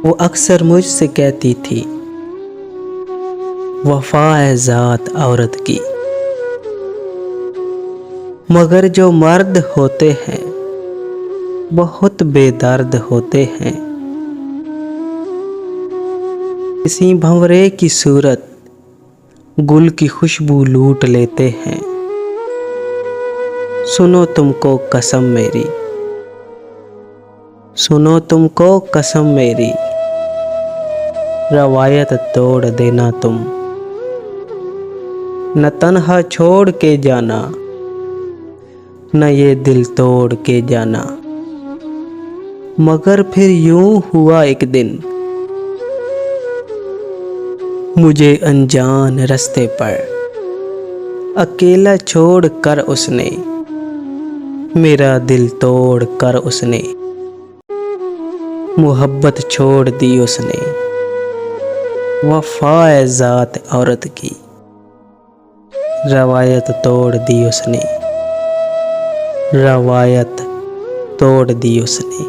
वो अक्सर मुझसे कहती थी, वफा है ज़ात औरत की। मगर जो मर्द होते हैं बहुत बेदर्द होते हैं। किसी भंवरे की सूरत गुल की खुशबू लूट लेते हैं। सुनो तुमको कसम मेरी, सुनो तुमको कसम मेरी, रवायत तोड़ देना तुम। न तन्हा छोड़ के जाना, न ये दिल तोड़ के जाना। मगर फिर यूं हुआ एक दिन, मुझे अनजान रास्ते पर अकेला छोड़ कर उसने, मेरा दिल तोड़ कर उसने, मोहब्बत छोड़ दी उसने। वफा है ज़ात औरत की, रवायत तोड़ दी उसने, रवायत तोड़ दी उसने।